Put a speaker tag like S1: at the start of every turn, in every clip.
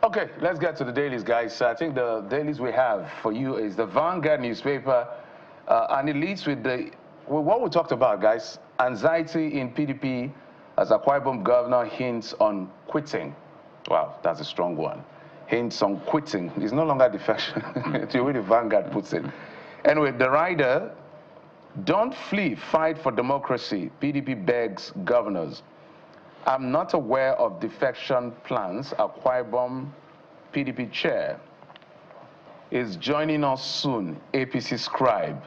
S1: Okay, let's get to the dailies, guys. I think the dailies we have for you is the Vanguard newspaper, and it leads with what we talked about, guys. Anxiety in PDP as A-Ibom governor hints on quitting. Wow, that's a strong one. Hints on quitting. It's no longer defection. It's the way the Vanguard puts it. Anyway, the rider, don't flee, fight for democracy. PDP begs governors. I'm not aware of defection plans. A-Ibom PDP chair is joining us soon, APC scribe.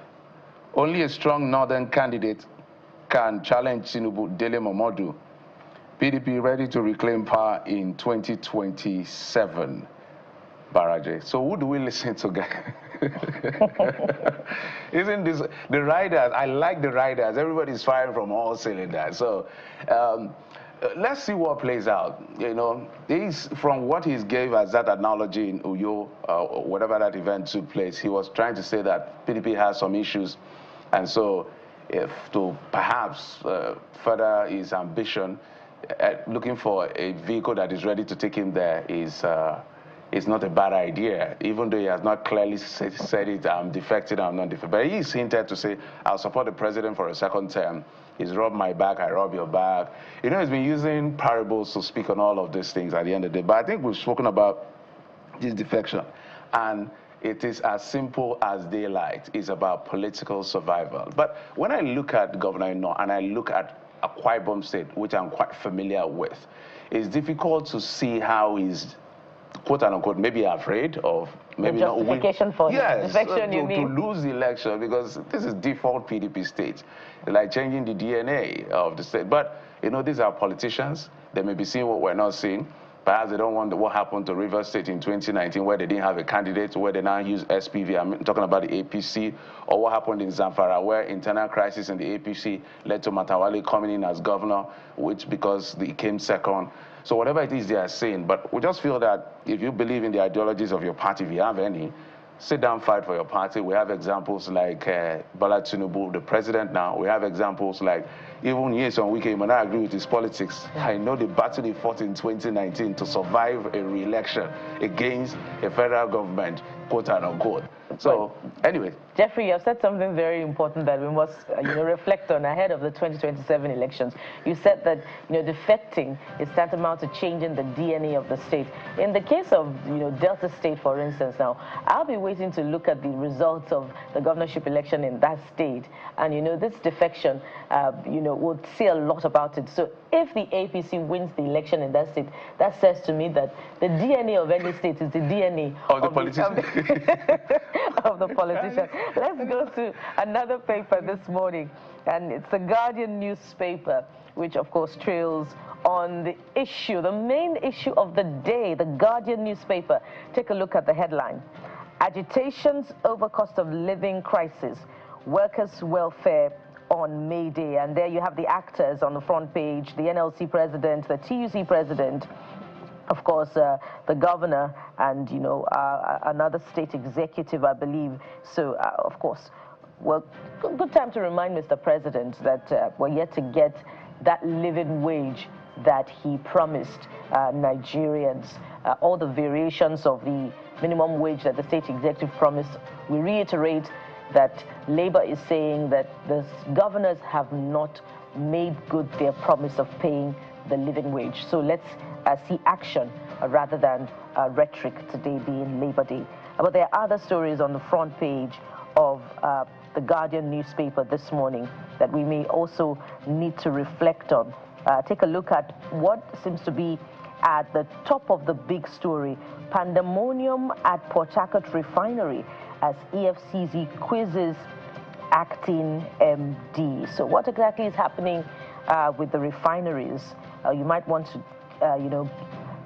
S1: Only a strong northern candidate can challenge Tinubu, Dele Momodu. PDP ready to reclaim power in 2027. Baraje. So who do we listen to, guys? Isn't this the riders? I like the riders. Everybody's firing from all cylinders. So let's see what plays out. You know, from what he gave as that analogy in Uyo, whatever that event took place, he was trying to say that PDP has some issues, and so if to perhaps further his ambition, looking for a vehicle that is ready to take him there is not a bad idea, even though he has not clearly said it, I'm defected, I'm not defected. But he's hinted to say, I'll support the president for a second term. He's rubbed my back, I rub your back. You know, he's been using parables to speak on all of these things at the end of the day. But I think we've spoken about this defection. And it is as simple as daylight. It's about political survival. But when I look at Governor Ino and I look at A-Ibom State, which I'm quite familiar with, it's difficult to see how he's, quote unquote, maybe afraid of maybe not win.
S2: Justification for defection, you mean?
S1: To lose the election, because this is default PDP state. They're like changing the DNA of the state. But, you know, these are politicians. They may be seeing what we're not seeing. Perhaps they don't want what happened to Rivers State in 2019, where they didn't have a candidate, where they now use SPV. I'm talking about the APC, or what happened in Zamfara, where internal crisis in the APC led to Matawale coming in as governor, which because he came second. So whatever it is they are saying, but we just feel that if you believe in the ideologies of your party, if you have any, sit down, fight for your party. We have examples like Bola Tinubu, the president now. We have examples like even Nyesom Wike, when I agree with his politics. I know the battle he fought in 2019 to survive a re-election against a federal government, quote unquote. So anyway.
S2: Jeffrey, you have said something very important that we must reflect on ahead of the 2027 elections. You said that defecting is tantamount to changing the DNA of the state. In the case of Delta State, for instance, now I'll be waiting to look at the results of the governorship election in that state, and this defection, we'll see a lot about it. So if the APC wins the election in that state, that says to me that the DNA of any state is the DNA
S1: of the politician.
S2: Of the politician. Let's go to another paper this morning, and it's the Guardian newspaper, which of course trails on the issue, the main issue of the day. The Guardian newspaper. Take a look at the headline: Agitations over cost of living crisis, workers' welfare on May Day. And there you have the actors on the front page: the NLC president, the TUC president, of course, the governor, and another state executive, I believe. So, of course, well, good time to remind Mr. President that we're yet to get that living wage that he promised Nigerians. All the variations of the minimum wage that the state executive promised. We reiterate that Labour is saying that the governors have not made good their promise of paying the living wage. So let's see action rather than rhetoric, today being Labour Day. But there are other stories on the front page of the Guardian newspaper this morning that we may also need to reflect on. Take a look at what seems to be at the top of the big story: pandemonium at Port Harcourt refinery as EFCC quizzes acting MD. So what exactly is happening with the refineries? You might want to,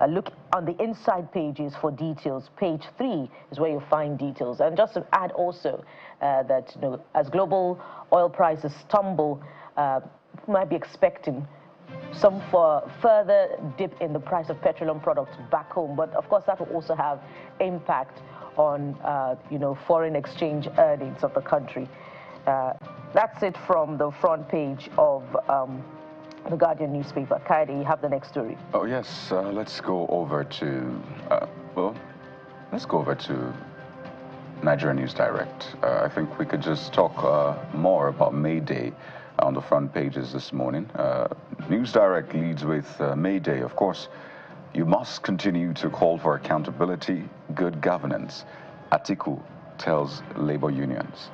S2: look on the inside pages for details. Page 3 is where you'll find details. And just to add also that, as global oil prices tumble, we might be expecting some further dip in the price of petroleum products back home. But of course, that will also have impact on, foreign exchange earnings of the country. That's it from the front page of the Guardian newspaper. Kaide, you have the next story.
S3: Oh, yes. Let's go over to, let's go over to Nigeria News Direct. I think we could just talk more about May Day on the front pages this morning. News Direct leads with May Day. Of course, you must continue to call for accountability, good governance. Atiku tells labor unions.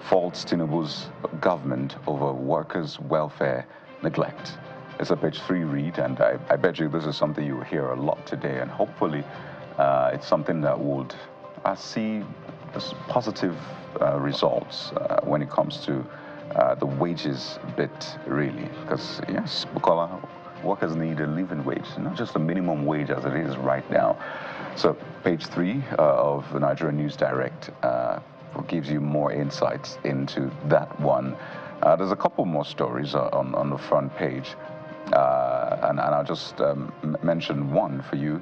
S3: Faults Tinubu's government over workers' welfare neglect. It's a page 3 read, and I bet you this is something you will hear a lot today, and hopefully it's something that would see positive results when it comes to the wages bit, really. Because, yes, Bukola, workers need a living wage, not just a minimum wage as it is right now. So page 3 of the Nigeria News Direct gives you more insights into that one. There's a couple more stories on the front page, and I'll just mention one for you.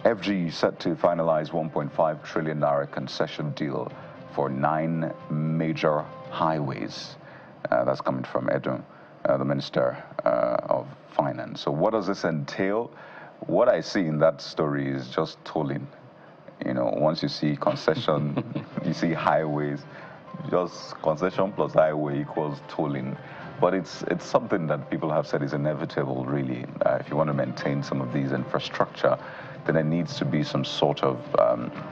S3: FG set to finalize 1.5 trillion naira concession deal for 9 major highways. That's coming from Edo, the Minister of Finance. So what does this entail? What I see in that story is just tolling. You know, once you see concession, you see highways, just concession plus highway equals tolling. But it's something that people have said is inevitable, really. If you want to maintain some of these infrastructure, then there needs to be some sort of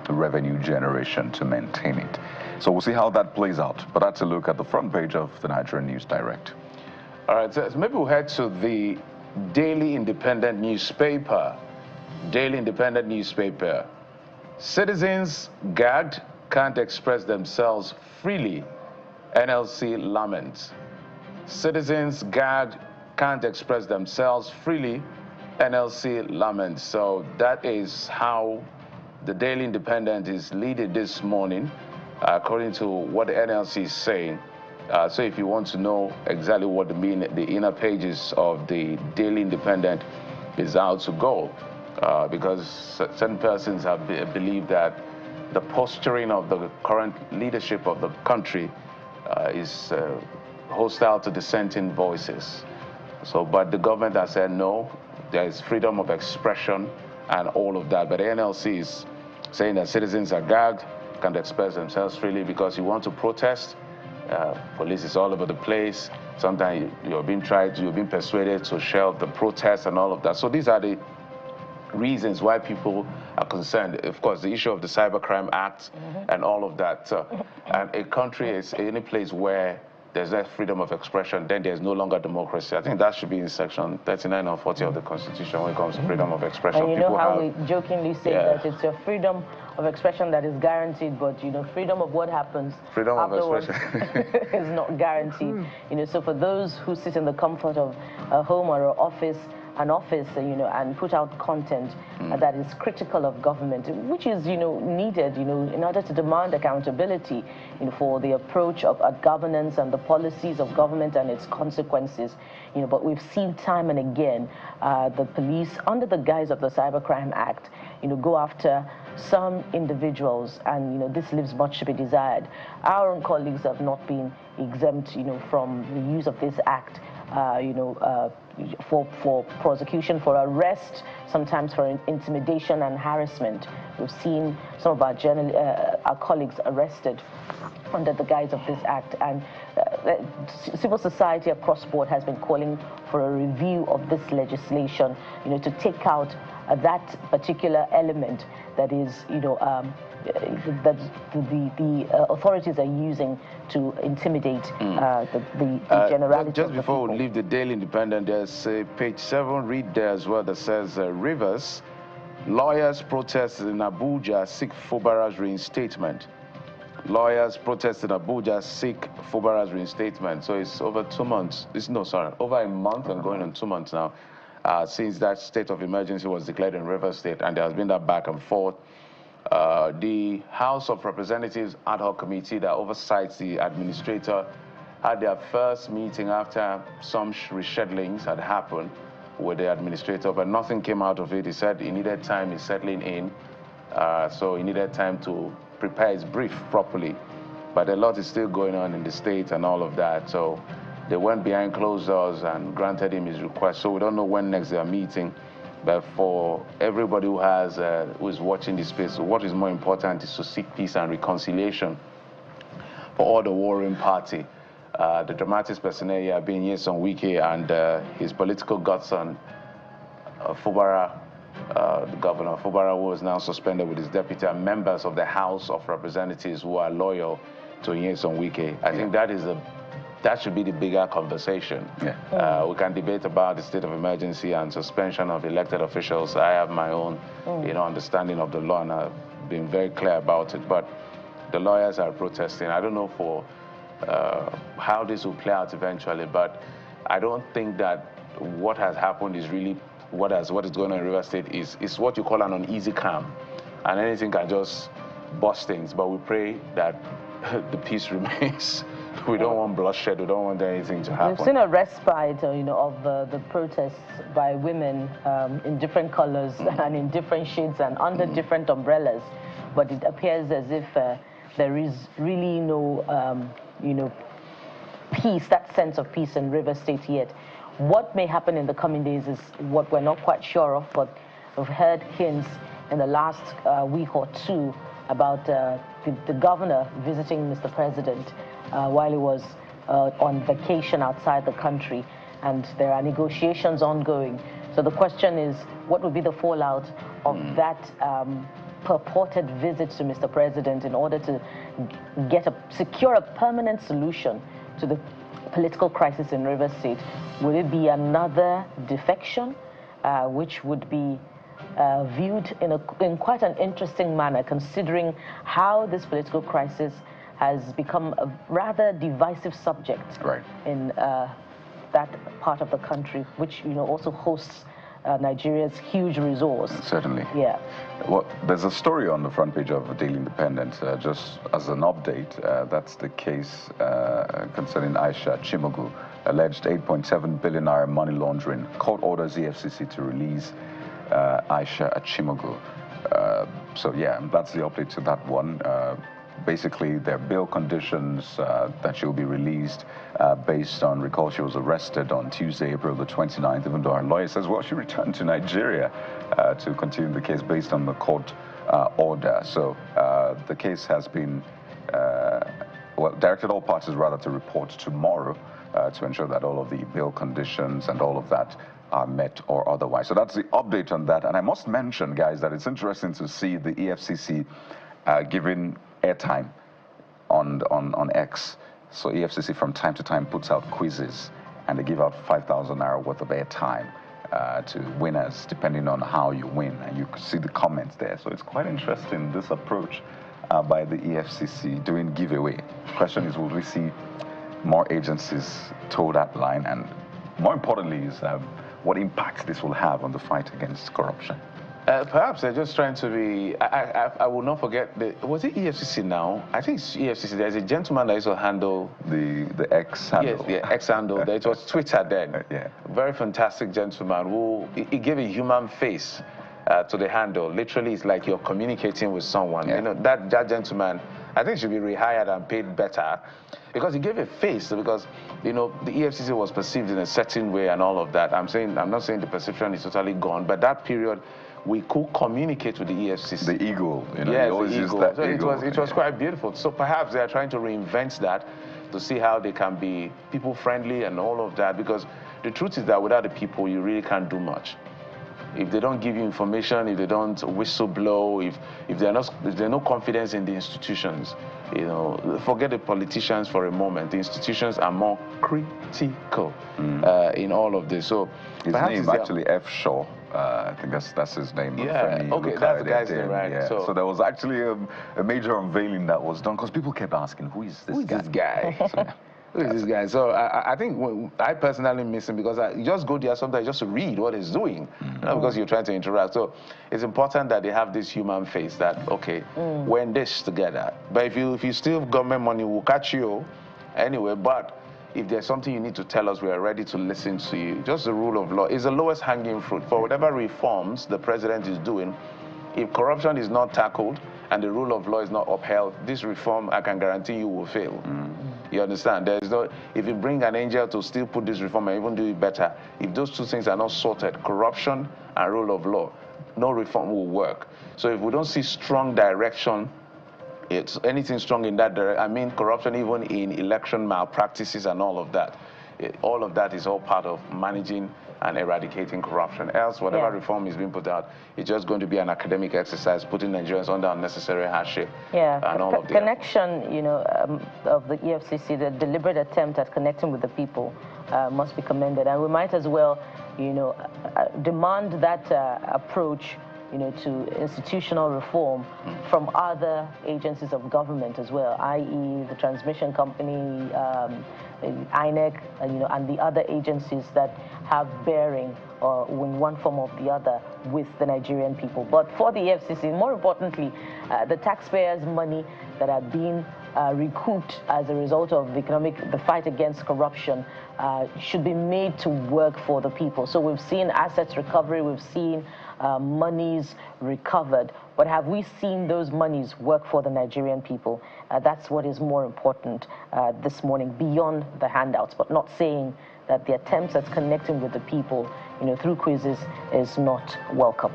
S3: revenue generation to maintain it. So we'll see how that plays out. But that's a look at the front page of the Nigerian News Direct.
S1: All right, so maybe we'll head to the Daily Independent newspaper. Daily Independent newspaper. Citizens gagged can't express themselves freely. NLC laments. Citizens gagged can't express themselves freely. NLC laments. So that is how the Daily Independent is leading this morning, according to what the NLC is saying. So if you want to know exactly what the inner pages of the Daily Independent is out to go, because certain persons have believed that the posturing of the current leadership of the country is hostile to dissenting voices. So, but the government has said no, there is freedom of expression and all of that. But the NLC is saying that citizens are gagged, can't express themselves freely because you want to protest. Police is all over the place. Sometimes you're being persuaded to shelve the protest and all of that. So these are the reasons why people are concerned. Of course, the issue of the Cybercrime Act and all of that. And a country is any place where there's that freedom of expression, then there's no longer democracy. I think that should be in section 39 or 40 of the Constitution when it comes to freedom of expression.
S2: And you know how we jokingly say that it's your freedom of expression that is guaranteed, but you know, freedom of what happens afterwards is not guaranteed. You know, so for those who sit in the comfort of a home or an office, you know, and put out content that is critical of government, which is, you know, needed, you know, in order to demand accountability, you know, for the approach of governance and the policies of government and its consequences, you know. But we've seen time and again the police, under the guise of the Cybercrime Act, you know, go after some individuals, and you know, this leaves much to be desired. Our own colleagues have not been exempt, you know, from the use of this act, you know, for prosecution, for arrest, sometimes for intimidation and harassment. We've seen some of our colleagues arrested under the guise of this act, and civil society across board has been calling for a review of this legislation, you know, to take out that particular element that is, you know, that the authorities are using to intimidate the generality.
S1: Just before we leave the Daily Independent, there's page 7, read there as well, that says Rivers, lawyers protest in Abuja seek Fubara's reinstatement. Lawyers protest in Abuja seek Fubara's reinstatement. So it's over 2 months. Over a month and going on 2 months now since that state of emergency was declared in Rivers State, and there has been that back and forth. The House of Representatives ad hoc committee that oversights the administrator had their first meeting after some reschedulings had happened with the administrator, but nothing came out of it. He said he needed time in settling in, so he needed time to prepare his brief properly. But a lot is still going on in the state and all of that, so they went behind closed doors and granted him his request. So we don't know when next they are meeting. But for everybody who is watching this space, what is more important is to seek peace and reconciliation for all the warring party. The dramatic person here being Nyesom Wike and his political godson, Fubara, the governor Fubara, who is now suspended with his deputy, and members of the House of Representatives who are loyal to Nyesom Wike. I think that should be the bigger conversation. Yeah. We can debate about the state of emergency and suspension of elected officials. I have my own, understanding of the law, and I've been very clear about it. But the lawyers are protesting. I don't know for how this will play out eventually, but I don't think that what has happened is really what is going on in River State is what you call an uneasy calm, and anything can just bust things. But we pray that the peace remains. We don't want bloodshed. We don't want anything to happen.
S2: We've seen a respite, of the protests by women in different colors and in different shades and under different umbrellas. But it appears as if there is really no, peace, that sense of peace in River State yet. What may happen in the coming days is what we're not quite sure of, but we've heard hints in the last week or two about the governor visiting Mr. President while he was on vacation outside the country, and there are negotiations ongoing. So the question is, what would be the fallout of that purported visit to Mr. President in order to secure a permanent solution to the political crisis in River State? Would it be another defection, which would be viewed in quite an interesting manner, considering how this political crisis has become a rather divisive subject in that part of the country, which also hosts Nigeria's huge resource.
S3: Certainly.
S2: Yeah.
S3: Well, there's a story on the front page of Daily Independent, just as an update. That's the case concerning Aisha Chimogu, alleged 8.7 billion naira money laundering. Court orders EFCC to release Aisha Chimogu. So yeah, that's the update to that one. Basically, their bail conditions that she'll be released based on, recall she was arrested on Tuesday, April the 29th, even though our lawyer says, well, she returned to Nigeria to continue the case based on the court order. So the case has been, directed all parties rather to report tomorrow to ensure that all of the bail conditions and all of that are met or otherwise. So that's the update on that. And I must mention, guys, that it's interesting to see the EFCC giving airtime on X. So EFCC from time to time puts out quizzes, and they give out 5,000 naira worth of airtime to winners, depending on how you win. And you can see the comments there. So it's quite interesting, this approach by the EFCC doing giveaway. The question is, will we see more agencies toe that line? And more importantly is what impact this will have on the fight against corruption.
S1: Perhaps they're just trying to be. I will not forget. Was it EFCC now? I think it's EFCC. There's a gentleman that used to handle
S3: the X handle.
S1: Yes, the X handle. It was Twitter then.
S3: Yeah.
S1: Very fantastic gentleman who he gave a human face to the handle. Literally, it's like you're communicating with someone. Yeah. That gentleman, I think, should be rehired and paid better, because he gave a face. Because the EFCC was perceived in a certain way and all of that. I'm not saying the perception is totally gone, but that period, we could communicate with the EFCC.
S3: The eagle,
S1: yes,
S3: they always use that
S1: so
S3: eagle.
S1: It was quite beautiful. So perhaps they are trying to reinvent that to see how they can be people-friendly and all of that, because the truth is that without the people, you really can't do much. If they don't give you information, if they don't whistle blow, if there's no confidence in the institutions, forget the politicians for a moment. The institutions are more critical in all of this. So
S3: his name actually F. Shaw. I think that's his name.
S1: Yeah, okay, that's the guy's name, right?
S3: Yeah. So there was actually a major unveiling that was done, because people kept asking, who is this guy? So,
S1: who is this guy? So I think I personally miss him, because I just go there sometimes just to read what he's doing, not because you're trying to interact. So it's important that they have this human face that, okay, we're in this together. But if you steal government money, we'll catch you anyway. But if there's something you need to tell us, we are ready to listen to you. Just the rule of law is the lowest hanging fruit. For whatever reforms the president is doing, if corruption is not tackled and the rule of law is not upheld, this reform, I can guarantee you, will fail. You understand? There is no, if you bring an angel to still put this reform and even do it better, if those two things are not sorted, corruption and rule of law, no reform will work. So if we don't see strong direction, it's anything strong in that direction, I mean corruption even in election malpractices and all of that. All of that is all part of managing and eradicating corruption. Else, whatever reform is being put out, it's just going to be an academic exercise, putting Nigerians under unnecessary hardship.
S2: Yeah,
S1: and all of the
S2: connection, you know, of the EFCC, the deliberate attempt at connecting with the people must be commended. And we might as well, you know, demand that approach, you know, to institutional reform from other agencies of government as well, i.e. the transmission company, INEC, you know, and the other agencies that have bearing in one form or the other with the Nigerian people. But for the EFCC, more importantly, the taxpayers' money that are being recouped as a result of the fight against corruption should be made to work for the people. So we've seen assets recovery, we've seen monies recovered, but have we seen those monies work for the Nigerian people? That's what is more important this morning, beyond the handouts, but not saying that the attempts at connecting with the people, you know, through quizzes is not welcome.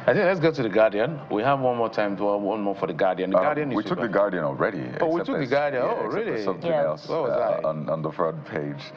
S1: I think let's go to the Guardian. We have one more time to one more for the Guardian. The Guardian
S3: we took the Guardian already.
S1: Oh, we took the Guardian. Oh, really?
S3: Something
S2: Yeah.
S3: else
S1: What was that?
S3: on the front page.